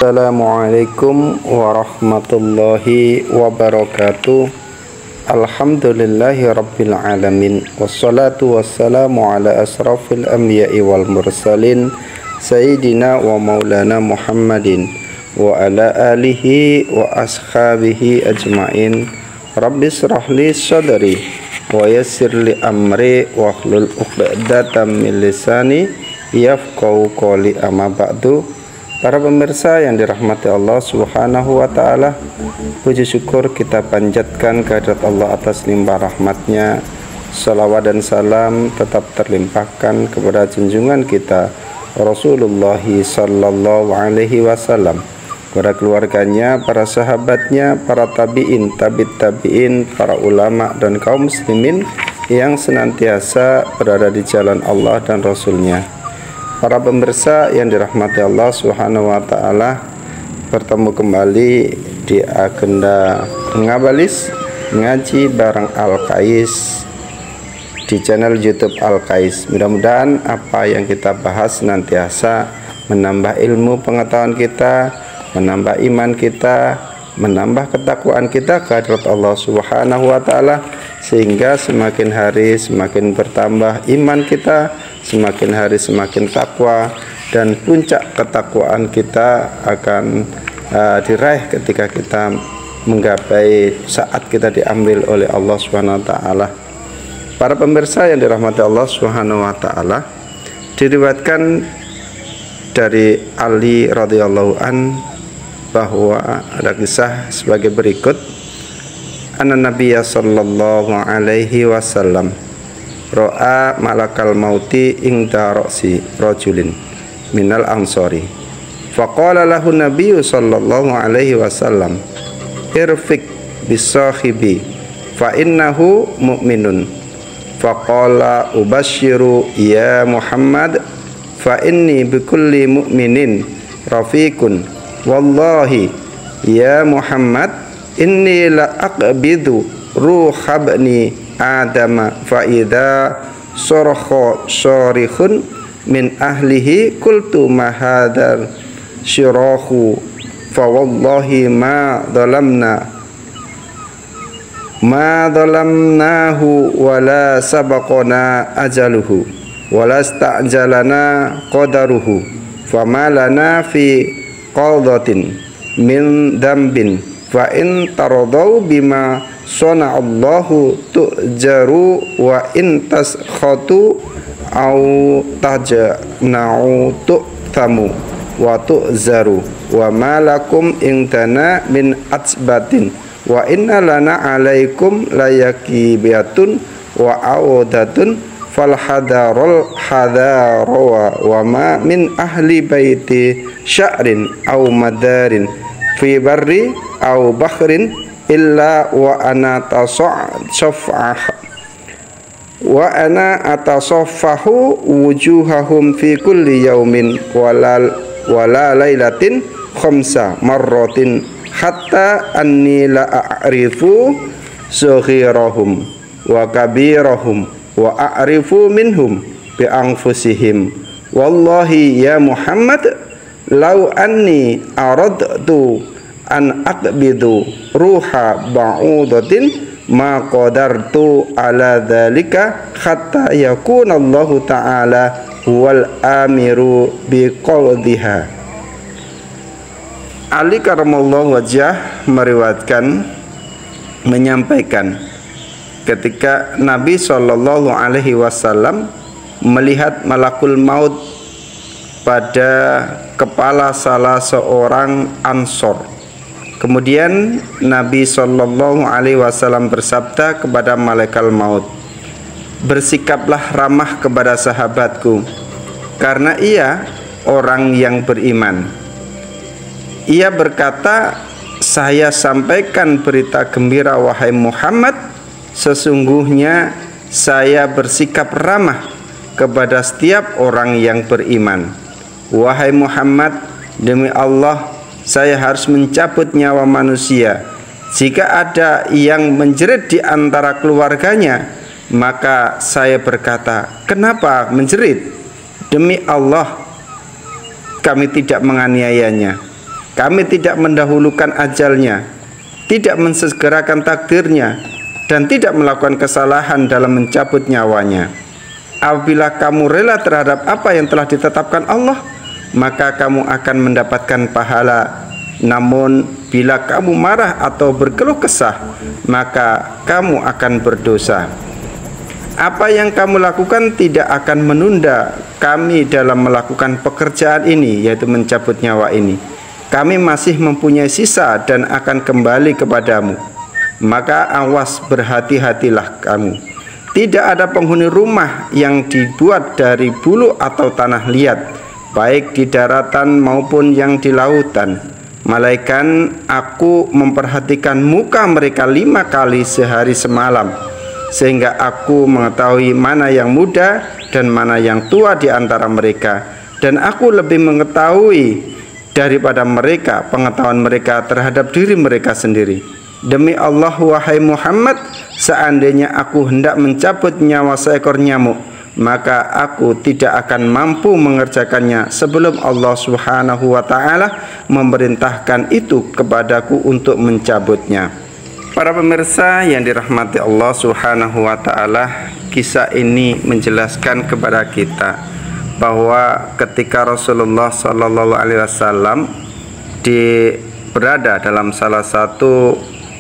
Assalamualaikum warahmatullahi wabarakatuh. Alhamdulillahi rabbil alamin. Wassalatu wassalamu ala asrafil anbiya'i wal mursalin Sayyidina wa maulana Muhammadin wa ala alihi wa ashabihi ajma'in. Rabbi srahli sadri wa yassirli amri wa hlul uqdatam min lisani yafqahu qawli. Amma ba'du. Para pemirsa yang dirahmati Allah Subhanahu wa ta'ala, puji syukur kita panjatkan kehadirat Allah atas limpah rahmatnya. Salawat dan salam tetap terlimpahkan kepada junjungan kita Rasulullah sallallahu alaihi wasallam, kepada keluarganya, para sahabatnya, para tabi'in, tabi'in, para ulama dan kaum muslimin yang senantiasa berada di jalan Allah dan Rasulnya. Para pemirsa yang dirahmati Allah Subhanahu wa ta'ala, bertemu kembali di agenda Ngabalis Ngaji bareng Al-Kais di channel YouTube Al-Kais. Mudah-mudahan apa yang kita bahas senantiasa menambah ilmu pengetahuan kita, menambah iman kita, menambah ketakwaan kita kehadirat Allah Subhanahu wa ta'ala, sehingga semakin hari semakin bertambah iman kita, semakin hari semakin takwa, dan puncak ketakwaan kita akan diraih ketika kita menggapai saat kita diambil oleh Allah Subhanahu wa ta'ala. Para pemirsa yang dirahmati Allah Subhanahu wa ta'ala, diriwayatkan dari Ali radhiyallahu an bahwa ada kisah sebagai berikut. Anna Nabiyya sallallahu alaihi wasallam ra'a malakal mauti inda ra'si rajulin minal ansori. Faqala lahu Nabiyyu sallallahu alaihi wasallam irfik bisahibi fa innahu mu'minun. Faqala ubashiru ya Muhammad fa inni bikulli mu'minin rafiqun wallahi ya Muhammad inni la aqbidu ruhabni adama fa idza sarha syarihun min ahlihi qultu ma hadzal syirahu fa wallahi ma dhalamnahu wa la sabaqana ajaluhu wa la sta'jalana qadaruhu fama lana fi qadatin min dambin fa in taradau bima sana'allahu tu'jaru wa in taskhatu au tajna'u tu'tamu wa tu'zaru wa malakum indana min atsbatin wa inna lana alaikum layakibiyatun wa awdatun fal hadarul hadarawa wa ma min ahli baiti sya'rin au madarin fi barri au bakhrin illa wa ana atasaffahu wujuhahum fi kulli yaumin wala lailatin khamsa marratin hatta anni la a'rifu saghirahum wa kabirahum wa a'rifu minhum bi anfusihim. Wallahi ya Muhammad law anni aradtu an aqbidu ruha ba'udatin ma qadartu ala dhalika hatta yakuna Allah ta'ala huwal amiru biqawdiha. Ali karamallahu wajah meriwayatkan, menyampaikan ketika Nabi sallallahu alaihi wasallam melihat malakul maut pada kepala salah seorang ansor. Kemudian Nabi sallallahu alaihi wasallam bersabda kepada malaikat maut, bersikaplah ramah kepada sahabatku, karena ia orang yang beriman. Ia berkata, saya sampaikan berita gembira wahai Muhammad, sesungguhnya saya bersikap ramah kepada setiap orang yang beriman. Wahai Muhammad, demi Allah saya harus mencabut nyawa manusia. Jika ada yang menjerit di antara keluarganya, maka saya berkata, kenapa menjerit? Demi Allah kami tidak menganiayanya. Kami tidak mendahulukan ajalnya, tidak mensegerakan takdirnya, dan tidak melakukan kesalahan dalam mencabut nyawanya. Apabila kamu rela terhadap apa yang telah ditetapkan Allah, maka kamu akan mendapatkan pahala. Namun bila kamu marah atau berkeluh kesah, maka kamu akan berdosa. Apa yang kamu lakukan tidak akan menunda kami dalam melakukan pekerjaan ini, yaitu mencabut nyawa ini. Kami masih mempunyai sisa dan akan kembali kepadamu. Maka awas, berhati-hatilah kamu. Tidak ada penghuni rumah yang dibuat dari bulu atau tanah liat, baik di daratan maupun yang di lautan, melainkan aku memperhatikan muka mereka 5 kali sehari semalam, sehingga aku mengetahui mana yang muda dan mana yang tua di antara mereka, dan aku lebih mengetahui daripada mereka pengetahuan mereka terhadap diri mereka sendiri. Demi Allah, wahai Muhammad, seandainya aku hendak mencabut nyawa seekor nyamuk, maka aku tidak akan mampu mengerjakannya sebelum Allah Subhanahu wa ta'ala memerintahkan itu kepadaku untuk mencabutnya. Para pemirsa yang dirahmati Allah Subhanahu wa ta'ala, kisah ini menjelaskan kepada kita bahwa ketika Rasulullah Sallallahu Alaihi Wasallam berada dalam salah satu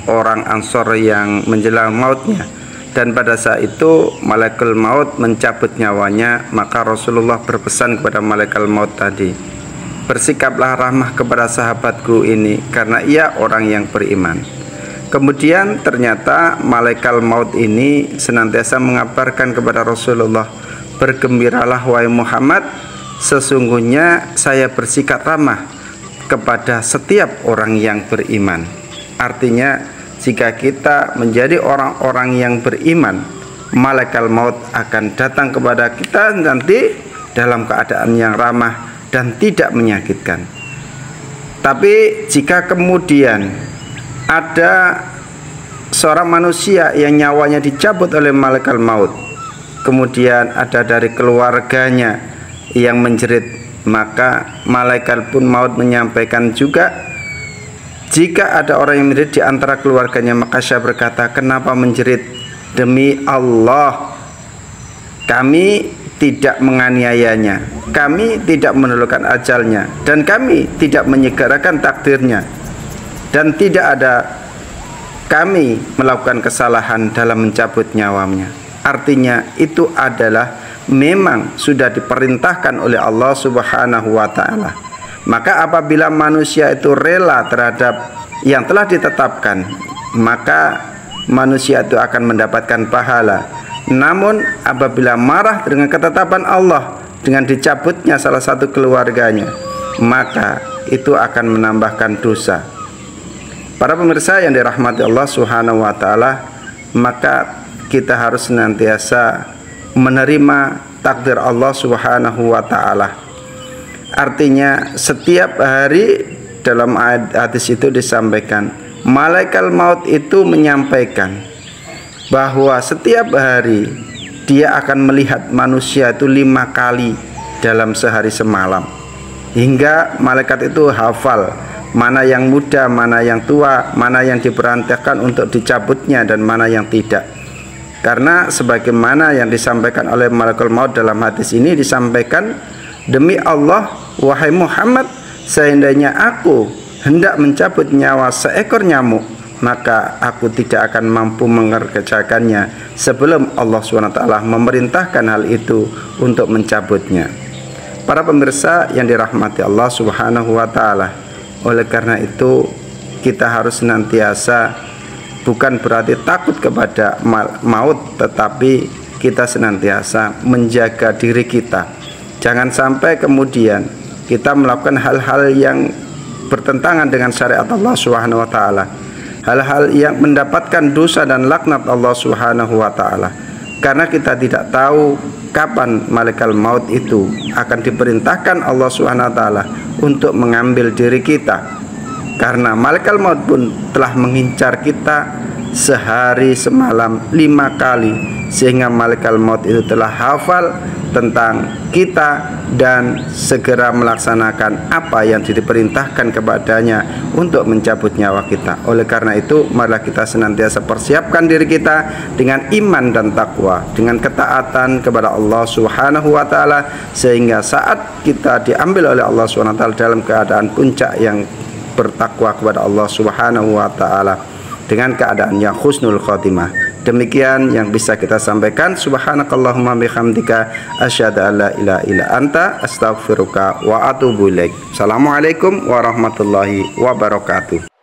orang Ansor yang menjelang mautnya, dan pada saat itu malaikat maut mencabut nyawanya, maka Rasulullah berpesan kepada malaikat maut tadi, bersikaplah rahmah kepada sahabatku ini karena ia orang yang beriman. Kemudian ternyata malaikat maut ini senantiasa mengabarkan kepada Rasulullah, bergembiralah wahai Muhammad, sesungguhnya saya bersikap ramah kepada setiap orang yang beriman. Artinya jika kita menjadi orang-orang yang beriman, malaikat maut akan datang kepada kita nanti dalam keadaan yang ramah dan tidak menyakitkan. Tapi jika kemudian ada seorang manusia yang nyawanya dicabut oleh malaikat maut, kemudian ada dari keluarganya yang menjerit, maka malaikat pun maut menyampaikan juga, jika ada orang yang menjerit di antara keluarganya, maka saya berkata, kenapa menjerit? Demi Allah, kami tidak menganiayanya, kami tidak menelurkan ajalnya, dan kami tidak menyegerakan takdirnya, dan tidak ada kami melakukan kesalahan dalam mencabut nyawanya. Artinya itu adalah memang sudah diperintahkan oleh Allah Subhanahu wa ta'ala. Maka apabila manusia itu rela terhadap yang telah ditetapkan, maka manusia itu akan mendapatkan pahala. Namun apabila marah dengan ketetapan Allah, dengan dicabutnya salah satu keluarganya, maka itu akan menambahkan dosa. Para pemirsa yang dirahmati Allah Subhanahu wa ta'ala, maka kita harus senantiasa menerima takdir Allah Subhanahu wa ta'ala. Artinya setiap hari dalam hadis itu disampaikan, malaikat maut itu menyampaikan bahwa setiap hari dia akan melihat manusia itu 5 kali dalam sehari semalam, hingga malaikat itu hafal mana yang muda, mana yang tua, mana yang diperintahkan untuk dicabutnya dan mana yang tidak. Karena sebagaimana yang disampaikan oleh malaikat maut dalam hadis ini disampaikan, demi Allah wahai Muhammad, seandainya aku hendak mencabut nyawa seekor nyamuk, maka aku tidak akan mampu mengerjakannya sebelum Allah SWT memerintahkan hal itu untuk mencabutnya. Para pemirsa yang dirahmati Allah Subhanahu wa ta'ala, oleh karena itu kita harus senantiasa, bukan berarti takut kepada maut, tetapi kita senantiasa menjaga diri kita. Jangan sampai kemudian kita melakukan hal-hal yang bertentangan dengan syariat Allah Subhanahu wa ta'ala, hal-hal yang mendapatkan dosa dan laknat Allah Subhanahu wa ta'ala, karena kita tidak tahu kapan malaikat maut itu akan diperintahkan Allah Subhanahu wa ta'ala untuk mengambil diri kita. Karena malaikat maut pun telah mengincar kita sehari semalam 5 kali, sehingga malaikat maut itu telah hafal tentang kita dan segera melaksanakan apa yang diperintahkan kepadanya untuk mencabut nyawa kita. Oleh karena itu, marilah kita senantiasa persiapkan diri kita dengan iman dan takwa, dengan ketaatan kepada Allah Subhanahu wa taala, sehingga saat kita diambil oleh Allah Subhanahu wa taala dalam keadaan puncak yang bertakwa kepada Allah Subhanahu wa taala dengan keadaan yang husnul khotimah. Demikian yang bisa kita sampaikan. Subhanakallahumma bihamdika asyhadu an la ilaha illa anta astaghfiruka wa atubu ilaik. Assalamualaikum warahmatullahi wabarakatuh.